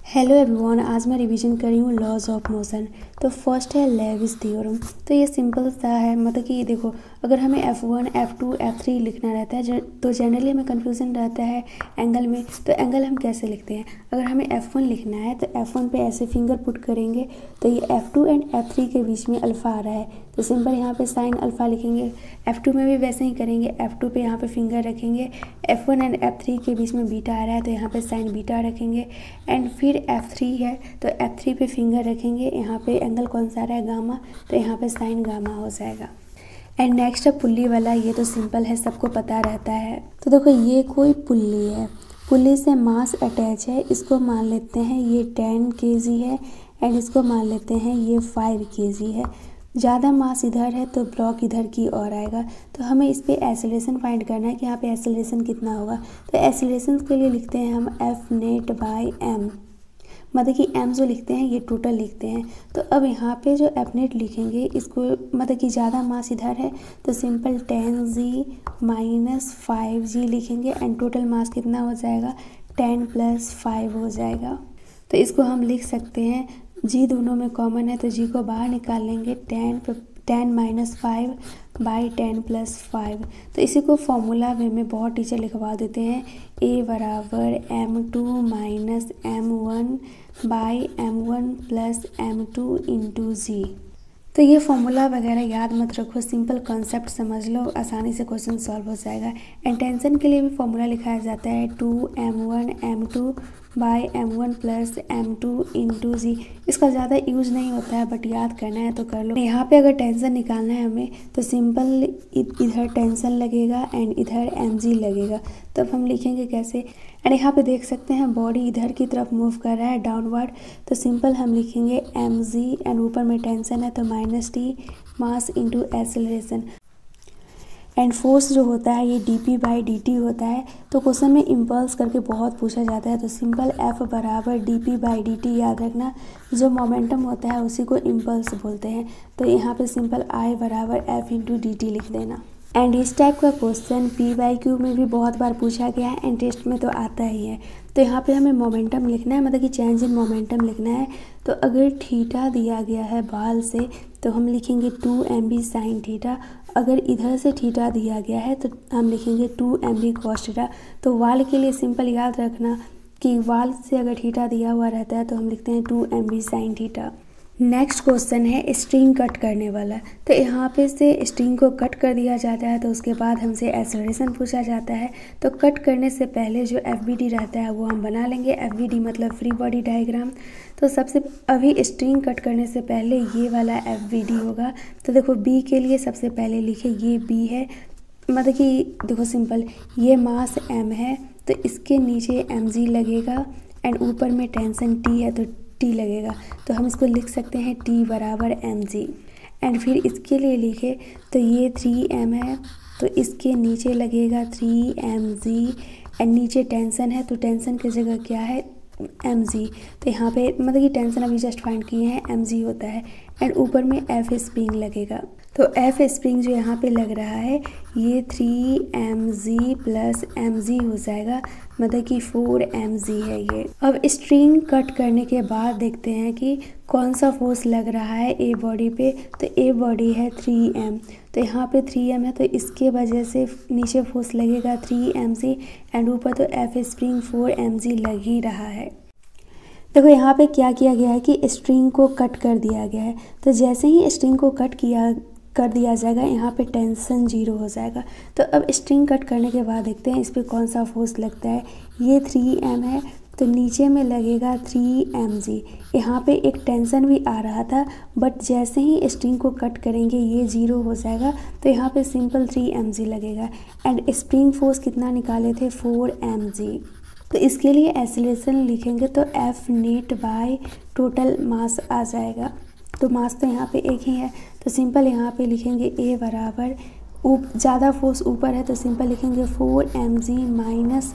Hello everyone, आज मैं revision कर रही हूँ लॉज ऑफ मोशन। तो फर्स्ट है लेविस थ्योरम। तो ये सिंपल सा है, मतलब कि देखो, अगर हमें F1, F2, F3 लिखना रहता है तो जनरली हमें कन्फ्यूज़न रहता है एंगल में। तो एंगल हम कैसे लिखते हैं? अगर हमें F1 लिखना है तो F1 पे ऐसे फिंगर पुट करेंगे तो ये F2 एंड F3 के बीच में अल्फ़ा आ रहा है तो सिंपल यहाँ पे साइन अल्फ़ा लिखेंगे। F2 में भी वैसे ही करेंगे, F2 पे यहाँ पे फिंगर रखेंगे, F1 एंड F3 के बीच में बीटा आ रहा है तो यहाँ पे साइन बीटा रखेंगे। एंड फिर F3 है तो F3 पे फिंगर रखेंगे, यहाँ पे एंगल कौन सा आ रहा है? गामा, तो यहाँ पे साइन गामा हो जाएगा। एंड नेक्स्ट है पुल्ली वाला। ये तो सिंपल है, सबको पता रहता है। तो देखो, ये कोई पुल्ली है, पुल्ली से मास अटैच है, इसको मान लेते हैं ये 10 kg है एंड इसको मान लेते हैं ये 5 kg है। ज़्यादा मास इधर है तो ब्लॉक इधर की ओर आएगा। तो हमें इस पर एक्सेलरेशन फाइंड करना है कि यहाँ पे एक्सेलरेशन कितना होगा। तो एक्सेलरेशन के लिए लिखते हैं हम F नेट बाई m, मतलब कि m जो लिखते हैं ये टोटल लिखते हैं। तो अब यहाँ पे जो F नेट लिखेंगे इसको, मतलब कि ज़्यादा मास इधर है तो सिंपल 10g माइनस 5g लिखेंगे एंड टोटल मास कितना हो जाएगा? 10 + 5 हो जाएगा। तो इसको हम लिख सकते हैं, g दोनों में कॉमन है तो g को बाहर निकाल लेंगे, 10 माइनस 5 बाई 10 + 5। तो इसी को फॉर्मूला वे में बहुत टीचर लिखवा देते हैं, a बराबर m2 minus m1 by m1 plus m2 into G. तो ये फॉर्मूला वगैरह याद मत रखो, सिंपल कॉन्सेप्ट समझ लो, आसानी से क्वेश्चन सॉल्व हो जाएगा। एंड टेंशन के लिए भी फॉर्मूला लिखाया जाता है 2m1 m2 by m1 plus m2 into जी। इसका ज़्यादा यूज नहीं होता है बट याद करना है तो कर लो। यहाँ पे अगर टेंशन निकालना है हमें तो सिंपल इधर टेंशन लगेगा एंड इधर mg लगेगा। तब हम लिखेंगे कैसे? एंड यहाँ पे देख सकते हैं बॉडी इधर की तरफ मूव कर रहा है डाउनवर्ड, तो सिंपल हम लिखेंगे mg एंड ऊपर में टेंशन है तो -t mass into acceleration. And force जो होता है ये dp/dt होता है। तो क्वेश्चन में इम्पल्स करके बहुत पूछा जाता है तो सिंपल F बराबर dp/dt याद रखना। जो मोमेंटम होता है उसी को इम्पल्स बोलते हैं। तो यहाँ पे सिंपल I बराबर F इंटू dt लिख देना। एंड इस टाइप का क्वेश्चन p/q में भी बहुत बार पूछा गया है एंड टेस्ट में तो आता ही है। तो यहाँ पे हमें मोमेंटम लिखना है, मतलब कि चेंज इन मोमेंटम लिखना है। तो अगर थीटा दिया गया है बाल से तो हम लिखेंगे 2mb साइन थीटा। अगर इधर से थीटा दिया गया है तो हम लिखेंगे 2mb कॉस थीटा। तो वाल के लिए सिंपल याद रखना कि वाल से अगर थीटा दिया हुआ रहता है तो हम लिखते हैं 2mb sine theta. Next question है स्ट्रिंग कट करने वाला। तो यहाँ पे से स्ट्रिंग को कट कर दिया जाता है तो उसके बाद हमसे एक्सेलरेशन पूछा जाता है। तो कट करने से पहले जो FBD रहता है वो हम बना लेंगे। FBD मतलब फ्री बॉडी डायग्राम। तो सबसे अभी स्ट्रिंग कट करने से पहले ये वाला FBD होगा। तो देखो B के लिए सबसे पहले लिखे, ये B है, मतलब कि देखो सिंपल ये मास M है तो इसके नीचे mg लगेगा एंड ऊपर में टेंशन T है तो T लगेगा। तो हम इसको लिख सकते हैं T बराबर mg। एंड फिर इसके लिए लिखे तो ये 3m है तो इसके नीचे लगेगा 3mg एंड नीचे टेंशन है तो टेंशन की जगह क्या है? mg। तो यहाँ पे मतलब कि टेंशन अभी जस्ट फाइंड किए हैं, mg होता है एंड ऊपर में F स्प्रिंग लगेगा। तो F स्प्रिंग जो यहाँ पे लग रहा है ये 3mg प्लस mg हो जाएगा, मतलब कि 4mg है ये। अब स्ट्रिंग कट करने के बाद देखते हैं कि कौन सा फोर्स लग रहा है ए बॉडी पे। तो ए बॉडी है 3m, तो यहाँ पे 3m है तो इसके वजह से नीचे फोर्स लगेगा 3mg एंड ऊपर तो F स्प्रिंग 4mg लग ही रहा है। देखो यहाँ पे क्या किया गया है कि स्ट्रिंग को कट कर दिया गया है। तो जैसे ही स्ट्रिंग को कट कर दिया जाएगा यहाँ पे टेंशन 0 हो जाएगा। तो अब स्ट्रिंग कट करने के बाद देखते हैं इस पर कौन सा फोर्स लगता है। ये 3m है तो नीचे में लगेगा 3mg। यहाँ पे एक टेंशन भी आ रहा था बट जैसे ही स्ट्रिंग को कट करेंगे ये 0 हो जाएगा तो यहाँ पे सिंपल 3mg लगेगा। एंड स्प्रिंग फोर्स कितना निकाले थे? 4mg। तो इसके लिए एक्सेलरेशन लिखेंगे तो F net by total mass आ जाएगा। तो मास तो यहाँ पे एक ही है तो सिंपल यहाँ पे लिखेंगे A बराबर ज़्यादा फोर्स ऊपर है तो सिंपल लिखेंगे 4mg माइनस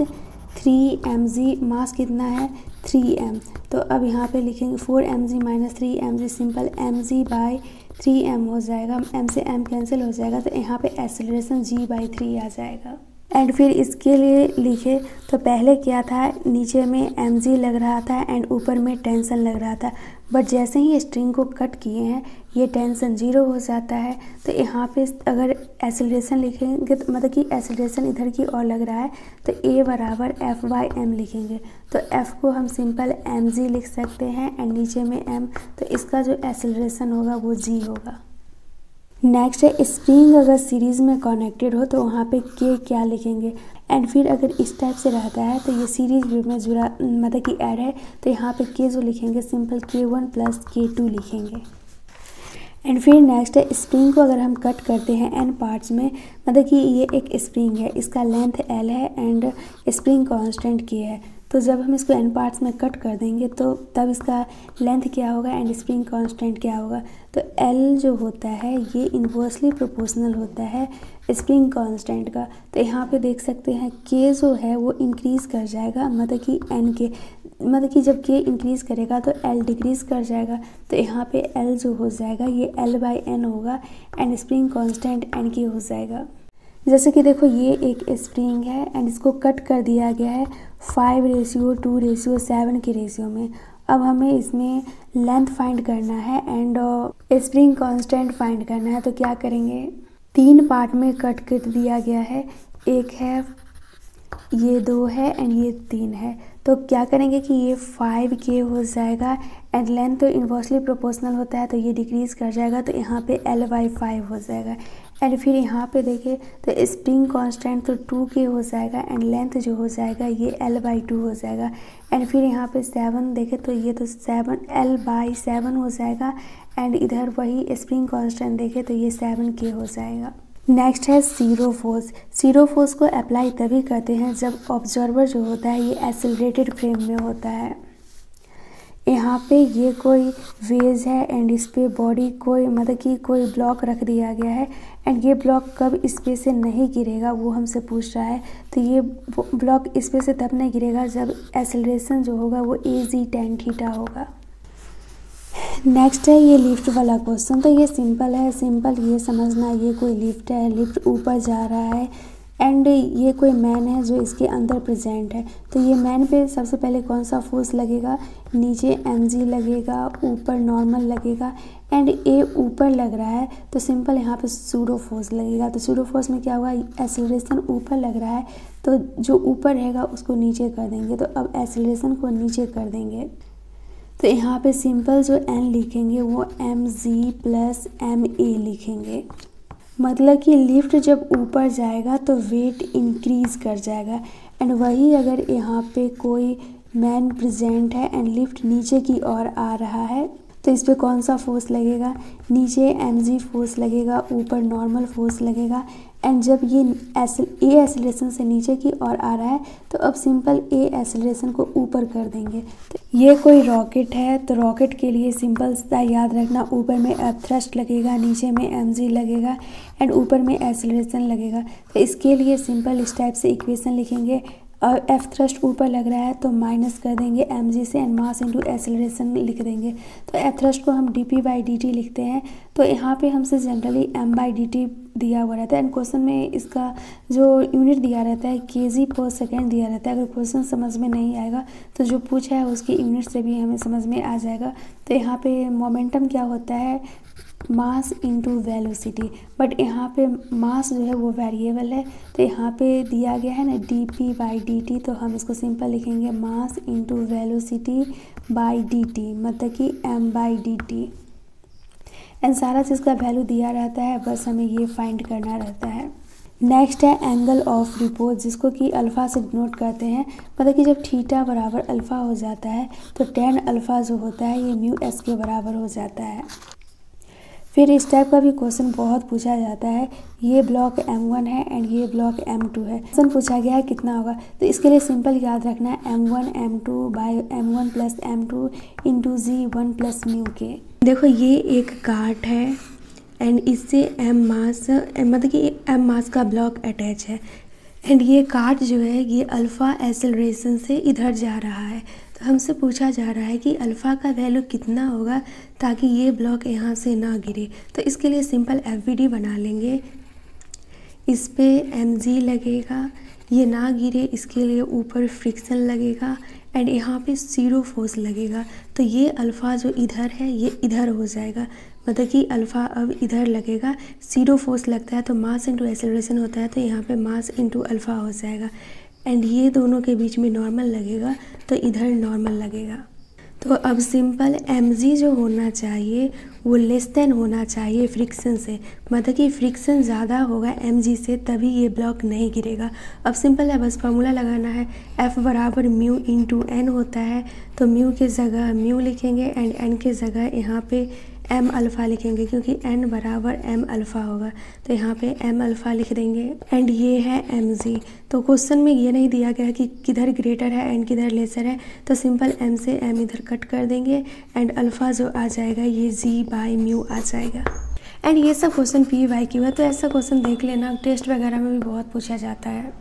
3mg। मास कितना है? 3m। तो अब यहाँ पे लिखेंगे 4mg minus 3mg, simple mg by 3m हो जाएगा। m से m कैंसिल हो जाएगा तो यहाँ पे एक्सेलरेशन g/3 आ जाएगा। एंड फिर इसके लिए लिखे तो पहले क्या था, नीचे में mg लग रहा था एंड ऊपर में टेंशन लग रहा था, बट जैसे ही स्ट्रिंग को कट किए हैं ये टेंशन 0 हो जाता है। तो यहाँ पे अगर एसिलेशन लिखेंगे तो मतलब कि एसिलेशन इधर की ओर लग रहा है तो a बराबर f/m लिखेंगे। तो f को हम सिंपल mg लिख सकते हैं एंड नीचे में m, तो इसका जो एसिलेशन होगा वो g होगा। नेक्स्ट है स्प्रिंग अगर सीरीज़ में कनेक्टेड हो तो वहाँ पे k क्या लिखेंगे, एंड फिर अगर इस टाइप से रहता है तो ये सीरीज में जुड़ा मतलब कि ऐड है तो यहाँ पे k जो लिखेंगे सिंपल k1 प्लस k2 लिखेंगे। एंड फिर नेक्स्ट है स्प्रिंग को अगर हम कट करते हैं n पार्ट्स में, मतलब कि ये एक स्प्रिंग है, इसका लेंथ l है एंड स्प्रिंग कांस्टेंट k है, तो जब हम इसको n पार्ट्स में कट कर देंगे तो तब इसका लेंथ क्या होगा एंड स्प्रिंग कांस्टेंट क्या होगा। तो L जो होता है ये इन्वर्सली प्रोपोर्शनल होता है स्प्रिंग कांस्टेंट का। तो यहाँ पे देख सकते हैं K जो है वो इंक्रीज़ कर जाएगा, मतलब कि N के मतलब कि जब K इंक्रीज़ करेगा तो L डिक्रीज़ कर जाएगा। तो यहाँ पे L जो हो जाएगा ये L/N होगा एंड स्प्रिंग कांस्टेंट N के हो जाएगा। जैसे कि देखो ये एक स्प्रिंग है एंड इसको कट कर दिया गया है 5:2:7 के रेशियो में। अब हमें इसमें लेंथ फाइंड करना है एंड स्प्रिंग कांस्टेंट फाइंड करना है। तो क्या करेंगे, 3 पार्ट में कट कर दिया गया है, एक है, ये 2 है एंड ये 3 है। तो क्या करेंगे कि ये 5k हो जाएगा एंड लेंथ तो इन्वर्सली प्रोपोर्शनल होता है तो ये डिक्रीज़ कर जाएगा, तो यहाँ पे L/5 हो जाएगा। एंड फिर यहाँ पे देखें तो स्प्रिंग कांस्टेंट तो 2k हो जाएगा एंड लेंथ जो हो जाएगा ये L/2 हो जाएगा। एंड फिर यहाँ पे 7 देखें तो ये तो 7 L/7 हो जाएगा एंड इधर वही स्प्रिंग कांस्टेंट देखें तो ये 7k हो जाएगा। नेक्स्ट है जीरो फोर्स। जीरो फोर्स को अप्लाई तभी करते हैं जब ऑब्जर्वर जो होता है ये एक्सेलरेटेड फ्रेम में होता है। यहाँ पे ये कोई वेज है एंड इस पे बॉडी कोई मतलब कि कोई ब्लॉक रख दिया गया है एंड ये ब्लॉक कब इस पे से नहीं गिरेगा वो हमसे पूछ रहा है। तो ये ब्लॉक इस पे से तब नहीं गिरेगा जब एक्सेलरेशन जो होगा वो AG tan थीटा होगा। नेक्स्ट है ये लिफ्ट वाला क्वेश्चन। तो ये सिंपल है, सिंपल ये समझना, ये कोई लिफ्ट है, लिफ्ट ऊपर जा रहा है एंड ये कोई मैन है जो इसके अंदर प्रेजेंट है। तो ये मैन पे सबसे पहले कौन सा फोर्स लगेगा, नीचे mg लगेगा, ऊपर नॉर्मल लगेगा एंड ए ऊपर लग रहा है तो सिंपल यहाँ पे सूडो फोर्स लगेगा। तो सूडो फोर्स में क्या होगा, एक्सेलरेशन ऊपर लग रहा है तो जो ऊपर रहेगा उसको नीचे कर देंगे। तो अब एक्सेलरेशन को नीचे कर देंगे तो यहाँ पे सिंपल जो n लिखेंगे वो mg प्लस ma लिखेंगे। मतलब कि लिफ्ट जब ऊपर जाएगा तो वेट इंक्रीज़ कर जाएगा एंड वही अगर यहाँ पे कोई मैन प्रेजेंट है एंड लिफ्ट नीचे की ओर आ रहा है तो इस पर कौन सा फोर्स लगेगा, नीचे mg फोर्स लगेगा, ऊपर नॉर्मल फोर्स लगेगा एंड जब ये ए एक्सेलरेशन से नीचे की ओर आ रहा है तो अब सिंपल ए एक्सेलरेशन को ऊपर कर देंगे। तो ये कोई रॉकेट है तो रॉकेट के लिए सिंपल सा याद रखना, ऊपर में अर्थ थ्रस्ट लगेगा, नीचे में mg लगेगा एंड ऊपर में एक्सेलरेशन लगेगा। तो इसके लिए सिंपल इस टाइप से इक्वेशन लिखेंगे और एफ थ्रस्ट ऊपर लग रहा है तो माइनस कर देंगे mg से एंड मास इनटू एक्सेलरेशन लिख देंगे। तो एफ थ्रस्ट को हम dp/dt लिखते हैं। तो यहाँ पे हमसे जनरली m/dt दिया हुआ रहता है एंड क्वेश्चन में इसका जो यूनिट दिया रहता है kg/सेकेंड दिया रहता है। अगर क्वेश्चन समझ में नहीं आएगा तो जो पूछा है उसकी यूनिट से भी हमें समझ में आ जाएगा। तो यहाँ पे मोमेंटम क्या होता है, मास इनटू वेलोसिटी, बट यहाँ पे मास जो है वो वेरिएबल है तो यहाँ पे दिया गया है ना dp/dt, तो हम इसको सिंपल लिखेंगे mass into velocity bye dt, मतलब कि m/dt एंड सारा चीज़ का वैल्यू दिया रहता है, बस हमें ये फाइंड करना रहता है। नेक्स्ट है एंगल ऑफ रिपोज, जिसको कि अल्फ़ा से डिनोट करते हैं। मतलब कि जब थीटा बराबर अल्फ़ा हो जाता है तो tan अल्फ़ा जो होता है ये म्यू s के बराबर हो जाता है। फिर इस टाइप का भी क्वेश्चन बहुत पूछा जाता है, ये ब्लॉक m1 है एंड ये ब्लॉक m2 है। क्वेश्चन पूछा गया है कितना होगा, तो इसके लिए सिंपल याद रखना है m1 m2 by m1 plus m2 into g1 plus mu के। देखो ये एक कार्ट है एंड इससे m मास मतलब कि m मास का ब्लॉक अटैच है एंड ये कार्ट जो है ये अल्फ़ा एक्सेलरेशन से इधर जा रहा है। तो हमसे पूछा जा रहा है कि अल्फ़ा का वैल्यू कितना होगा ताकि ये ब्लॉक यहाँ से ना गिरे। तो इसके लिए सिंपल FVD बना लेंगे। इस पे mg लगेगा, ये ना गिरे इसके लिए ऊपर फ्रिक्शन लगेगा एंड यहाँ पे ज़ीरो फोर्स लगेगा। तो ये अल्फ़ा जो इधर है ये इधर हो जाएगा, मतलब कि अल्फ़ा अब इधर लगेगा, ज़ीरो फोर्स लगता है तो मास इंटू एक्सेलरेशन होता है, तो यहाँ पे मास इंटू अल्फ़ा हो जाएगा एंड ये दोनों के बीच में नॉर्मल लगेगा तो इधर नॉर्मल लगेगा। तो अब सिंपल mg जो होना चाहिए वो लेस देन होना चाहिए फ्रिक्शन से, मतलब कि फ्रिक्शन ज़्यादा होगा mg से तभी ये ब्लॉक नहीं गिरेगा। अब सिंपल है, बस फार्मूला लगाना है, F बराबर म्यू इंटू n होता है, तो म्यू के जगह म्यू लिखेंगे एंड n के जगह यहाँ पे m अल्फ़ा लिखेंगे क्योंकि n बराबर m अल्फ़ा होगा, तो यहाँ पे m अल्फ़ा लिख देंगे एंड ये है mg। तो क्वेश्चन में ये नहीं दिया गया कि किधर ग्रेटर है एंड किधर लेसर है, तो सिंपल m से m इधर कट कर देंगे एंड अल्फ़ा जो आ जाएगा ये g बाई म्यू आ जाएगा। एंड ये सब क्वेश्चन PYQ है, तो ऐसा क्वेश्चन देख लेना, टेस्ट वगैरह में भी बहुत पूछा जाता है।